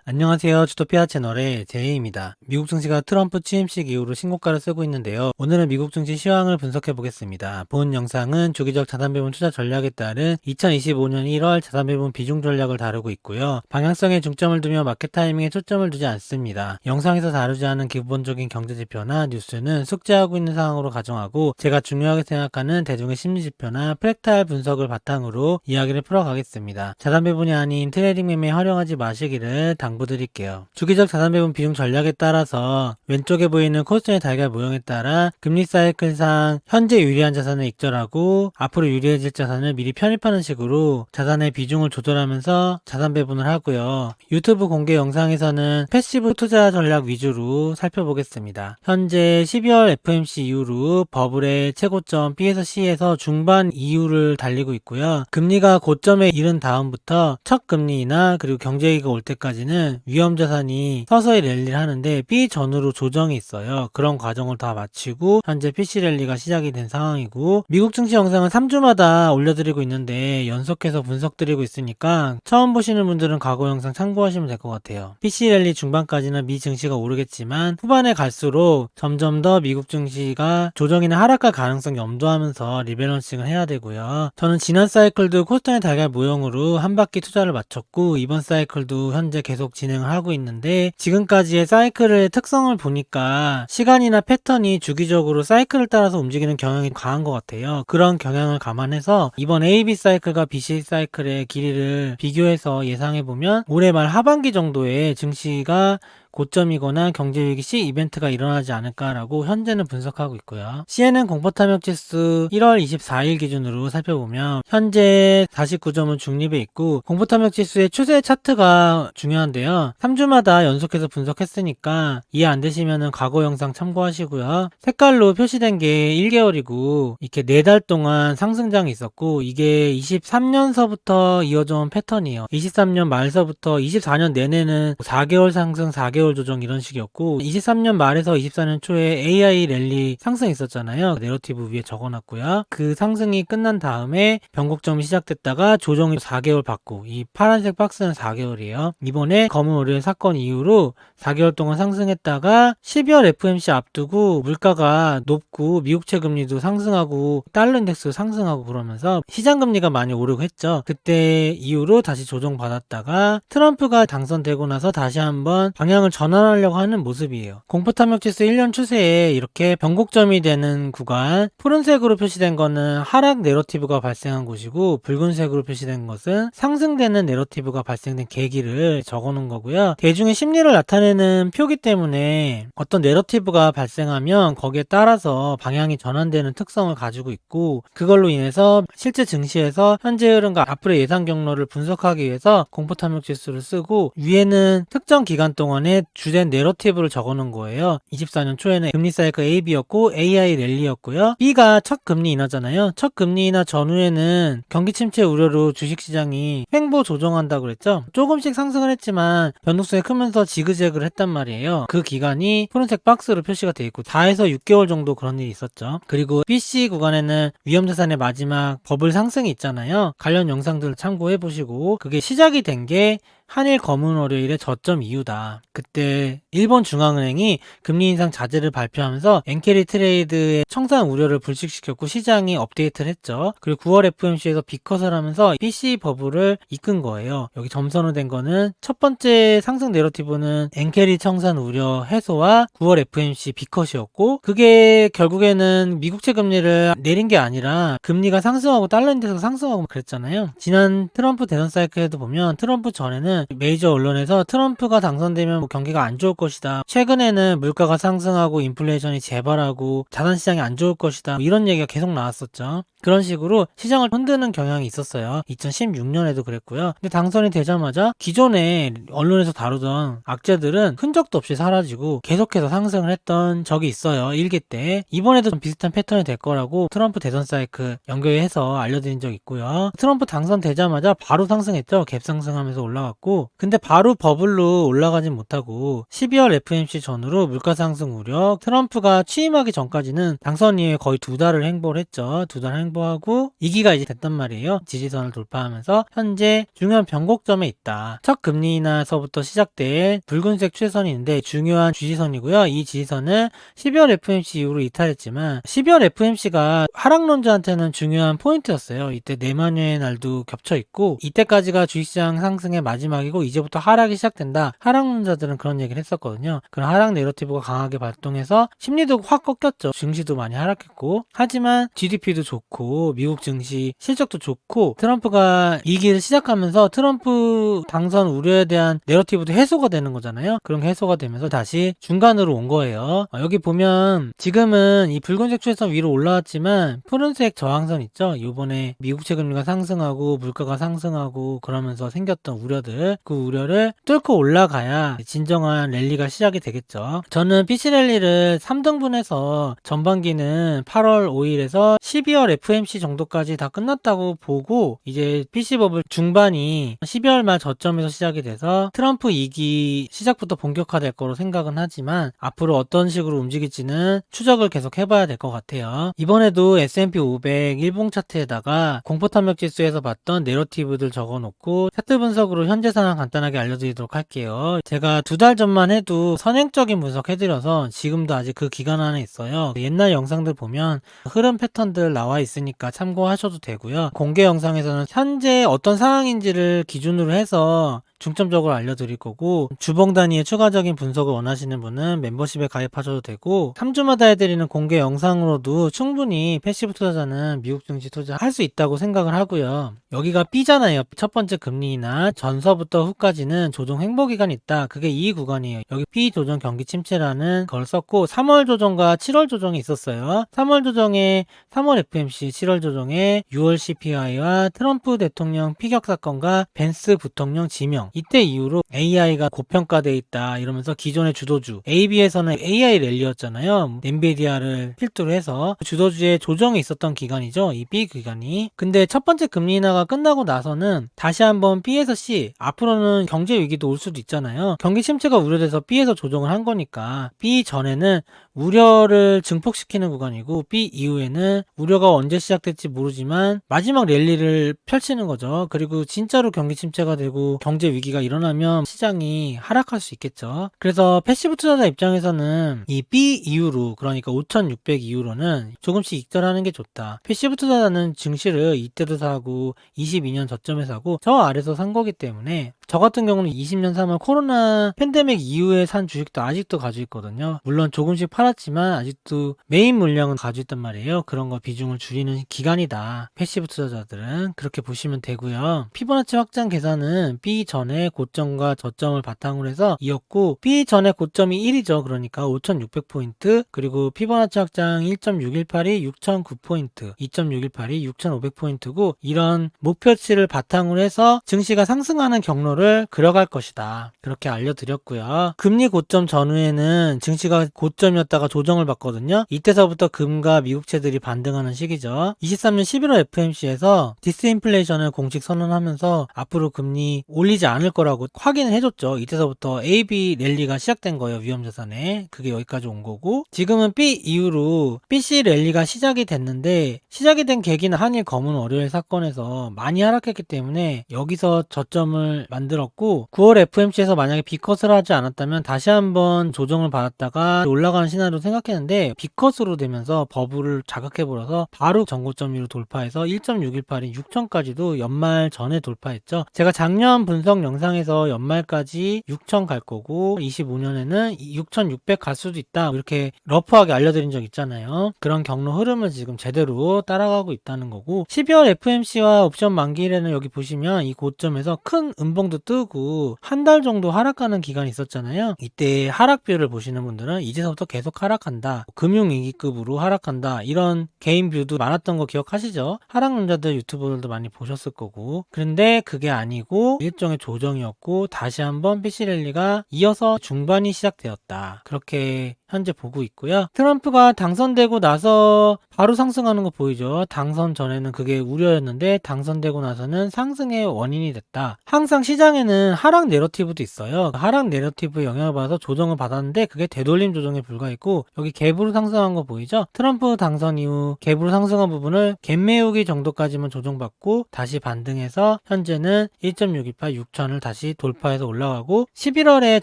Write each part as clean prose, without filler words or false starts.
안녕하세요. 주토피아 채널의 제이입니다. 미국 증시가 트럼프 취임식 이후로 신고가를 쓰고 있는데요. 오늘은 미국 증시 시황을 분석해 보겠습니다. 본 영상은 주기적 자산배분 투자 전략에 따른 2025년 1월 자산배분 비중 전략을 다루고 있고요. 방향성에 중점을 두며 마켓 타이밍에 초점을 두지 않습니다. 영상에서 다루지 않은 기본적인 경제지표나 뉴스는 숙지하고 있는 상황으로 가정하고 제가 중요하게 생각하는 대중의 심리지표나 프랙탈 분석을 바탕으로 이야기를 풀어가겠습니다. 자산배분이 아닌 트레이딩 매매에 활용하지 마시기를 당부드릴게요. 주기적 자산배분 비중 전략에 따라서 왼쪽에 보이는 코스닥의 달걀 모형에 따라 금리 사이클상 현재 유리한 자산을 익절하고 앞으로 유리해질 자산을 미리 편입하는 식으로 자산의 비중을 조절하면서 자산배분을 하고요. 유튜브 공개 영상에서는 패시브 투자 전략 위주로 살펴보겠습니다. 현재 12월 FMC 이후로 버블의 최고점 B에서 C에서 중반 이후를 달리고 있고요. 금리가 고점에 이른 다음부터 첫 금리나 그리고 경제위기가 올 때까지는 위험자산이 서서히 랠리를 하는데 B 전후로 조정이 있어요. 그런 과정을 다 마치고 현재 PC 랠리가 시작이 된 상황이고, 미국 증시 영상은 3주마다 올려드리고 있는데 연속해서 분석드리고 있으니까 처음 보시는 분들은 과거 영상 참고하시면 될 것 같아요. PC 랠리 중반까지는 미 증시가 오르겠지만 후반에 갈수록 점점 더 미국 증시가 조정이나 하락할 가능성 염두하면서 리밸런싱을 해야 되고요. 저는 지난 사이클도 코스닥의 달걀 모형으로 한 바퀴 투자를 마쳤고 이번 사이클도 현재 계속 진행을 하고 있는데, 지금까지의 사이클의 특성을 보니까 시간이나 패턴이 주기적으로 사이클을 따라서 움직이는 경향이 강한 것 같아요. 그런 경향을 감안해서 이번 AB 사이클과 BC 사이클의 길이를 비교해서 예상해보면 올해 말 하반기 정도에 증시가 고점이거나 경제위기 시 이벤트가 일어나지 않을까라고 현재는 분석하고 있고요. CNN 공포탐욕지수 1월 24일 기준으로 살펴보면 현재 49점은 중립에 있고, 공포탐욕지수의 추세 차트가 중요한데요. 3주마다 연속해서 분석했으니까 이해 안 되시면 과거 영상 참고하시고요. 색깔로 표시된 게 1개월이고 이렇게 4달 동안 상승장이 있었고, 이게 23년서부터 이어져 온 패턴이에요. 23년 말서부터 24년 내내는 4개월 상승 4개월 조정 이런 식이었고, 23년 말에서 24년 초에 AI 랠리 상승 있었잖아요. 내러티브 위에 적어놨고요. 그 상승이 끝난 다음에 변곡점이 시작됐다가 조정이 4개월 받고, 이 파란색 박스는 4개월이에요. 이번에 검은 오리온 사건 이후로 4개월 동안 상승했다가 12월 FMC 앞두고 물가가 높고 미국채 금리도 상승하고 달러 인덱스 상승하고 그러면서 시장 금리가 많이 오르고 했죠. 그때 이후로 다시 조정받았다가 트럼프가 당선되고 나서 다시 한번 방향을 전환하려고 하는 모습이에요. 공포탐욕지수 1년 추세에 이렇게 변곡점이 되는 구간, 푸른색으로 표시된 거는 하락 내러티브가 발생한 곳이고 붉은색으로 표시된 것은 상승되는 내러티브가 발생된 계기를 적어놓은 거고요. 대중의 심리를 나타내는 표기 때문에 어떤 내러티브가 발생하면 거기에 따라서 방향이 전환되는 특성을 가지고 있고, 그걸로 인해서 실제 증시에서 현재 흐름과 앞으로의 예상 경로를 분석하기 위해서 공포탐욕지수를 쓰고, 위에는 특정 기간 동안에 주된 내러티브를 적어놓은 거예요. 24년 초에는 금리 사이클 AB였고 AI 랠리였고요. B가 첫 금리 인하잖아요. 첫 금리 인하 전후에는 경기 침체 우려로 주식시장이 횡보 조정한다고 그랬죠. 조금씩 상승을 했지만 변동성이 크면서 지그재그를 했단 말이에요. 그 기간이 푸른색 박스로 표시가 돼 있고 4에서 6개월 정도 그런 일이 있었죠. 그리고 BC 구간에는 위험자산의 마지막 버블 상승이 있잖아요. 관련 영상들을 참고해 보시고, 그게 시작이 된 게 한일 검은 월요일의 저점 이후다. 그때 일본 중앙은행이 금리 인상 자제를 발표하면서 엔캐리 트레이드의 청산 우려를 불식시켰고 시장이 업데이트를 했죠. 그리고 9월 FMC에서 비컷을 하면서 PC 버블을 이끈 거예요. 여기 점선호된 거는 첫 번째 상승 내러티브는 엔캐리 청산 우려 해소와 9월 FMC 비컷이었고, 그게 결국에는 미국채 금리를 내린 게 아니라 금리가 상승하고 달러 인덱스가 상승하고 그랬잖아요. 지난 트럼프 대선 사이클에도 보면 트럼프 전에는 메이저 언론에서 트럼프가 당선되면 경기가 안 좋을 것이다, 최근에는 물가가 상승하고 인플레이션이 재발하고 자산시장이 안 좋을 것이다, 이런 얘기가 계속 나왔었죠. 그런 식으로 시장을 흔드는 경향이 있었어요. 2016년에도 그랬고요. 근데 당선이 되자마자 기존에 언론에서 다루던 악재들은 흔적도 없이 사라지고 계속해서 상승을 했던 적이 있어요. 1기 때. 이번에도 좀 비슷한 패턴이 될 거라고 트럼프 대선 사이클 연결해서 알려드린 적 있고요. 트럼프 당선되자마자 바로 상승했죠. 갭 상승하면서 올라갔고, 있었고, 근데 바로 버블로 올라가진 못하고 12월 FMC 전후로 물가 상승 우려, 트럼프가 취임하기 전까지는 당선 이후에 거의 2달을 행보를 했죠. 2달 행보하고 2기가 이제 됐단 말이에요. 지지선을 돌파하면서 현재 중요한 변곡점에 있다. 첫 금리 인하서부터 시작된 붉은색 추세선이 있는데 중요한 지지선이고요. 이 지지선은 12월 FMC 이후로 이탈했지만 12월 FMC가 하락론자한테는 중요한 포인트였어요. 이때 내만여의 날도 겹쳐 있고 이때까지가 주식시장 상승의 마지막이고 이제부터 하락이 시작된다. 하락론자들은 그런 얘기를 했었거든요. 그런 하락 내러티브가 강하게 발동해서 심리도 확 꺾였죠. 증시도 많이 하락했고, 하지만 GDP도 좋고 미국 증시 실적도 좋고 트럼프가 2기를 시작하면서 트럼프 당선 우려에 대한 내러티브도 해소가 되는 거잖아요. 그런 게 해소가 되면서 다시 중간으로 온 거예요. 여기 보면 지금은 이 붉은색 추세선 위로 올라왔지만 푸른색 저항선 있죠. 요번에 미국채 금리가 상승하고 물가가 상승하고 그러면서 생겼던 우려들, 그 우려를 뚫고 올라가야 진정한 랠리가 시작이 되겠죠. 저는 PC 랠리를 3등분해서 전반기는 8월 5일에서 12월 FMC 정도까지 다 끝났다고 보고 이제 PC 버블 중반이 12월 말 저점에서 시작이 돼서 트럼프 2기 시작부터 본격화될 거로 생각은 하지만 앞으로 어떤 식으로 움직일지는 추적을 계속 해봐야 될 것 같아요. 이번에도 S&P 500 일봉 차트에다가 공포탐욕 지수에서 봤던 내러티브들 적어놓고 차트 분석으로 현재 상황 간단하게 알려드리도록 할게요. 제가 2달 전만 해도 선행적인 분석 해드려서 지금도 아직 그 기간 안에 있어요. 옛날 영상들 보면 흐름 패턴들 나와 있으니까 참고하셔도 되고요. 공개 영상에서는 현재 어떤 상황인지를 기준으로 해서 중점적으로 알려드릴 거고, 주봉 단위의 추가적인 분석을 원하시는 분은 멤버십에 가입하셔도 되고 3주마다 해드리는 공개 영상으로도 충분히 패시브 투자자는 미국 증시 투자할 수 있다고 생각을 하고요. 여기가 B잖아요. 첫 번째 금리 인하 전서부터 후까지는 조정 행보 기간이 있다. 그게 이 구간이에요. 여기 B 조정 경기 침체라는 걸 썼고 3월 조정과 7월 조정이 있었어요. 3월 조정에 3월 FMC, 7월 조정에 6월 CPI와 트럼프 대통령 피격 사건과 벤스 부통령 지명, 이때 이후로 AI가 고평가돼 있다 이러면서 기존의 주도주 AB에서는 AI 랠리였잖아요. 엔비디아를 필두로 해서 주도주의 조정이 있었던 기간이죠. 이 B 기간이. 근데 첫 번째 금리 인하가 끝나고 나서는 다시 한번 B에서 C, 앞으로는 경제 위기도 올 수도 있잖아요. 경기 침체가 우려돼서 B에서 조정을 한 거니까 B 전에는 우려를 증폭시키는 구간이고 B 이후에는 우려가 언제 시작될지 모르지만 마지막 랠리를 펼치는 거죠. 그리고 진짜로 경기 침체가 되고 경제 위기가 일어나면 시장이 하락할 수 있겠죠. 그래서 패시브 투자자 입장에서는 이 B 이후로, 그러니까 5,600 이후로는 조금씩 익절하는 게 좋다. 패시브 투자자는 증시를 이때도 사고 22년 저점에 사고 저 아래서 산 거기 때문에, 저 같은 경우는 20년 3월 코로나 팬데믹 이후에 산 주식도 아직도 가지고 있거든요. 물론 조금씩 팔았지만 아직도 메인 물량은 가지고 있단 말이에요. 그런 거 비중을 줄이는 기간이다. 패시브 투자자들은 그렇게 보시면 되고요. 피보나치 확장 계산은 B 전에 고점과 저점을 바탕으로 해서 이었고, B 전에 고점이 1이죠. 그러니까 5,600포인트, 그리고 피보나치 확장 1.618이 6,009포인트, 2.618이 6,500포인트고, 이런 목표치를 바탕으로 해서 증시가 상승하는 경로를 그려갈 것이다. 그렇게 알려드렸고요. 금리 고점 전후에는 증시가 고점이었다가 조정을 받거든요. 이때서부터 금과 미국채들이 반등하는 시기죠. 23년 11월 FMC에서 디스인플레이션을 공식 선언하면서 앞으로 금리 올리지 않을 거라고 확인을 해줬죠. 이때서부터 AB 랠리가 시작된 거예요. 위험자산에. 그게 여기까지 온 거고, 지금은 B 이후로 BC 랠리가 시작이 됐는데, 시작이 된 계기는 한일 검은 월요일 사건에서 많이 하락했기 때문에 여기서 저점을 만들었고, 9월 FMC에서 만약에 B컷을 하지 않았다면 다시 한번 조정을 받았다가 올라가는 시나리오 생각했는데 B컷으로 되면서 버블을 자극해버려서 바로 전고점 위로 돌파해서 1.618인 6천까지도 연말 전에 돌파했죠. 제가 작년 분석 영상에서 연말까지 6천 갈 거고 25년에는 6,600 갈 수도 있다, 이렇게 러프하게 알려드린 적 있잖아요. 그런 경로 흐름을 지금 제대로 따라가고 있다는 거고, 12월 FMC와 옵션 만기일에는 여기 보시면 이 고점에서 큰 음봉도 뜨고 한 달 정도 하락하는 기간이 있었잖아요. 이때 하락뷰를 보시는 분들은 이제서부터 계속 하락한다, 금융위기급으로 하락한다, 이런 개인 뷰도 많았던 거 기억하시죠? 하락론자들 유튜버들도 많이 보셨을 거고. 그런데 그게 아니고 일종의 조정이었고 다시 한번 PC랠리가 이어서 중반이 시작되었다. 그렇게 현재 보고 있고요. 트럼프가 당선되고 나서 바로 상승하는 거 보이죠? 당선 전에는 그게 우려였는데 당선되고 나서는 상승의 원인이 됐다. 항상 시장에는 하락 내러티브도 있어요. 하락 내러티브의 영향을 받아서 조정을 받았는데 그게 되돌림 조정에 불과했고, 여기 갭으로 상승한 거 보이죠? 트럼프 당선 이후 갭으로 상승한 부분을 갭 메우기 정도까지만 조정받고 다시 반등해서 현재는 1.628 6천을 다시 돌파해서 올라가고 11월에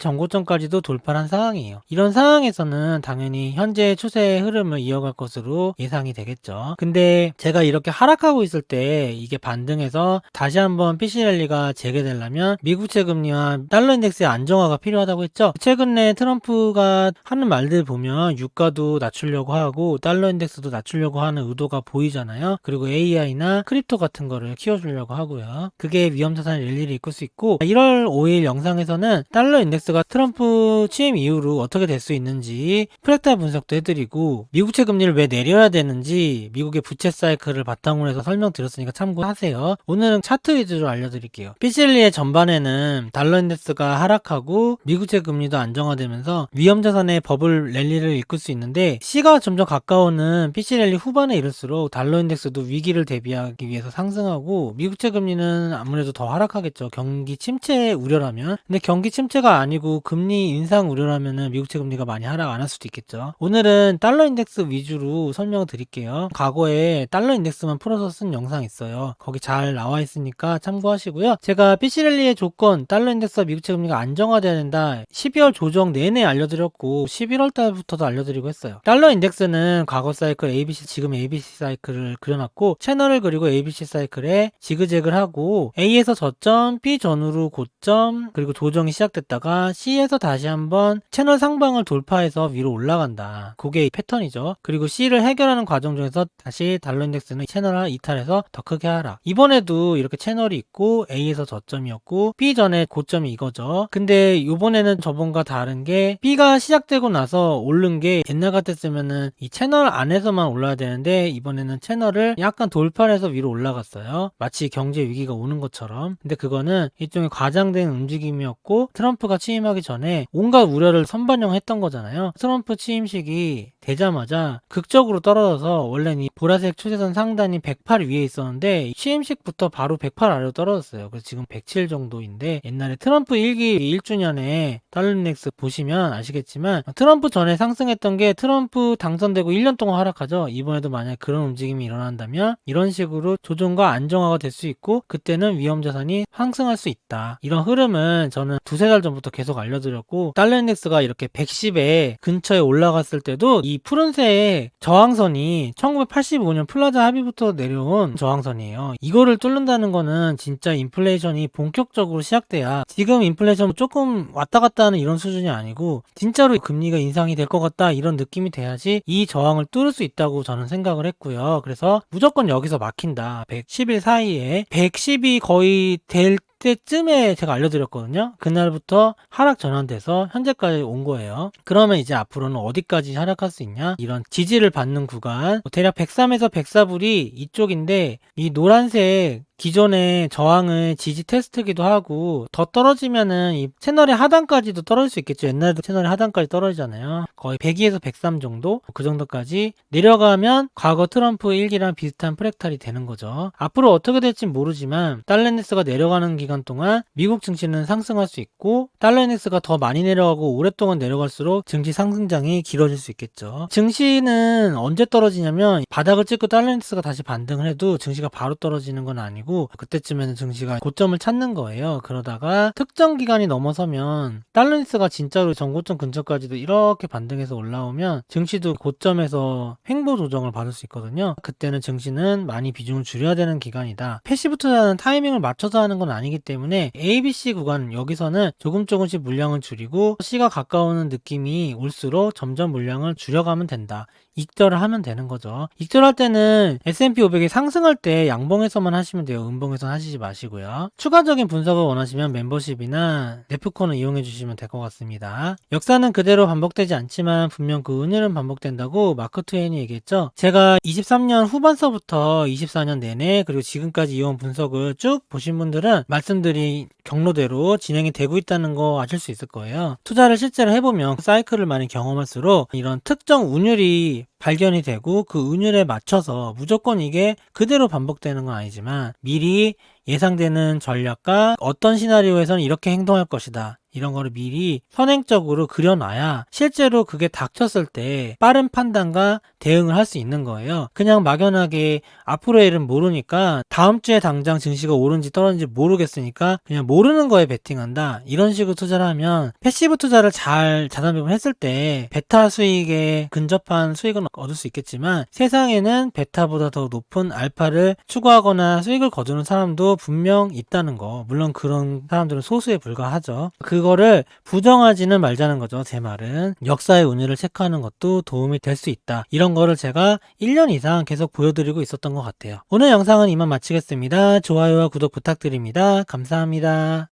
전고점까지도 돌파한 상황이에요. 이런 상황에서는 당연히 현재 추세의 흐름을 이어갈 것으로 예상이 되겠죠. 근데 제가 이렇게 하락하고 있을 때 이게 반등해서 다시 한번 PC 랠리가 재개되려면 미국채 금리와 달러 인덱스의 안정화가 필요하다고 했죠. 최근 내 트럼프가 하는 말들 보면 유가도 낮추려고 하고 달러 인덱스도 낮추려고 하는 의도가 보이잖아요. 그리고 AI나 크립토 같은 거를 키워주려고 하고요. 그게 위험자산의 랠리를 이끌 수 있고, 1월 5일 영상에서는 달러 인덱스가 트럼프 취임 이후로 어떻게 될 수 있는지 프랙탈 분석도 해드리고, 미국채 금리를 왜 내려야 되는지 미국의 부채 사이클을 바탕으로 해서 설명드렸으니까 참고하세요. 오늘은 차트 위주로 알려드릴게요. 피실리의 전반에는 달러 인덱스가 하락하고 미국채 금리도 안정화되면서 위험자산의 버블 랠리를 이끌 수 있는데, C가 점점 가까우는 PC 랠리 후반에 이를수록 달러 인덱스도 위기를 대비하기 위해서 상승하고 미국채 금리는 아무래도 더 하락하겠죠. 경기 침체 우려라면. 근데 경기 침체가 아니고 금리 인상 우려라면은 미국채 금리가 많이 하락 안 할 수도 있겠죠. 오늘은 달러 인덱스 위주로 설명을 드릴게요. 과거에 달러 인덱스만 풀어서 쓴 영상 있어요. 거기 잘 나와 있으니까 참고하시고요. 제가 PC 랠리의 조건, 달러 인덱스와 미국채 금리가 안정화돼야 된다 12월 조정 내내 알려드렸고 11월 달부터도 알려드리고 했어요. 달러 인덱스는 과거 사이클 ABC, 지금 ABC 사이클을 그려놨고, 채널을 그리고 ABC 사이클에 지그재그를 하고 A에서 저점, B 전후로 고점, 그리고 조정이 시작됐다가 C에서 다시 한번 채널 상방을 돌파해서 위로 올라간다. 그게 패턴이죠. 그리고 C를 해결하는 과정 중에서 다시 달러 인덱스는 채널을 이탈해서 더 크게 하락. 이번에도 이렇게 채널이 있고 A에서 저점이었고 B 전에 고점이 이거죠. 근데 이번에는 저번과 다른 게 B가 시작되고 나서 오른 게 옛날 같았으면은 이 채널 안에서만 올라야 되는데 이번에는 채널을 약간 돌파해서 위로 올라갔어요. 마치 경제 위기가 오는 것처럼. 근데 그거는 일종의 과장된 움직임이었고, 트럼프가 취임하기 전에 온갖 우려를 선반영했던 거잖아요. 트럼프 취임식이 되자마자 극적으로 떨어져서 원래는 이 보라색 추세선 상단이 108 위에 있었는데 취임식부터 바로 108 아래로 떨어졌어요. 그래서 지금 107 정도인데, 옛날에 트럼프 1기 1주년에 달러 인덱스 보시면 아시겠지만 트럼프 전에 상승했던 게 트럼프 당선되고 1년 동안 하락하죠. 이번에도 만약 그런 움직임이 일어난다면 이런 식으로 조정과 안정화가 될 수 있고, 그때는 위험자산이 상승할 수 있다. 이런 흐름은 저는 두세 달 전부터 계속 알려드렸고, 달러 인덱스가 이렇게 110에 근처에 올라갔을 때도 이 푸른색 저항선이 1985년 플라자 합의부터 내려온 저항선이에요. 이거를 뚫는다는 거는 진짜 인플레이션이 본격적으로 시작돼야, 지금 인플레이션 조금 왔다 갔다 하는 이런 수준이 아니고 진짜로 금리가 인상이 될 것 같다 이런 느낌이 돼야지 이 저항을 뚫을 수 있다고 저는 생각을 했고요. 그래서 무조건 여기서 막힌다. 110일 사이에 110이 거의 될 때쯤에 제가 알려드렸거든요. 그날부터 하락 전환돼서 현재까지 온 거예요. 그러면 이제 앞으로는 어디까지 하락할 수 있냐? 이런 지지를 받는 구간, 대략 103에서 104불이 이쪽인데, 이 노란색 기존의 저항을 지지 테스트기도 하고, 더 떨어지면은 이 채널의 하단까지도 떨어질 수 있겠죠. 옛날에도 채널의 하단까지 떨어지잖아요. 거의 102에서 103 정도? 그 정도까지 내려가면 과거 트럼프 1기랑 비슷한 프랙탈이 되는 거죠. 앞으로 어떻게 될지 모르지만 달러 인덱스가 내려가는 기간 동안 미국 증시는 상승할 수 있고, 달러 인덱스가 더 많이 내려가고 오랫동안 내려갈수록 증시 상승장이 길어질 수 있겠죠. 증시는 언제 떨어지냐면, 바닥을 찍고 달러 인덱스가 다시 반등을 해도 증시가 바로 떨어지는 건 아니고 그때쯤에는 증시가 고점을 찾는 거예요. 그러다가 특정 기간이 넘어서면 달러 인덱스가 진짜로 전고점 근처까지도 이렇게 반등해서 올라오면 증시도 고점에서 횡보 조정을 받을 수 있거든요. 그때는 증시는 많이 비중을 줄여야 되는 기간이다. 패시브 투자는 타이밍을 맞춰서 하는 건 아니기 때문에 ABC 구간, 여기서는 조금씩 물량을 줄이고 C가 가까우는 느낌이 올수록 점점 물량을 줄여가면 된다. 익절을 하면 되는 거죠. 익절할 때는 S&P 500이 상승할 때 양봉에서만 하시면 돼요. 음봉에서는 하시지 마시고요. 추가적인 분석을 원하시면 멤버십이나 네프콘을 이용해 주시면 될 것 같습니다. 역사는 그대로 반복되지 않지만 분명 그 운율은 반복된다고 마크 트웨인이 얘기했죠. 제가 23년 후반서부터 24년 내내 그리고 지금까지 이어온 분석을 쭉 보신 분들은 말씀드린 경로대로 진행이 되고 있다는 거 아실 수 있을 거예요. 투자를 실제로 해보면 사이클을 많이 경험할수록 이런 특정 운율이 발견이 되고 그 운율에 맞춰서 무조건 이게 그대로 반복되는 건 아니지만 미리 예상되는 전략과 어떤 시나리오에서는 이렇게 행동할 것이다, 이런 거를 미리 선행적으로 그려놔야 실제로 그게 닥쳤을 때 빠른 판단과 대응을 할 수 있는 거예요. 그냥 막연하게 앞으로의 일은 모르니까 다음 주에 당장 증시가 오른지 떨어진지 모르겠으니까 그냥 모르는 거에 베팅한다, 이런 식으로 투자를 하면 패시브 투자를 잘 자산 배분을 했을 때 베타 수익에 근접한 수익은 얻을 수 있겠지만 세상에는 베타보다 더 높은 알파를 추구하거나 수익을 거두는 사람도 분명 있다는 거. 물론 그런 사람들은 소수에 불과하죠. 그거를 부정하지는 말자는 거죠. 제 말은 역사의 운율을 체크하는 것도 도움이 될 수 있다, 이런 거를 제가 1년 이상 계속 보여드리고 있었던 것 같아요. 오늘 영상은 이만 마치겠습니다. 좋아요와 구독 부탁드립니다. 감사합니다.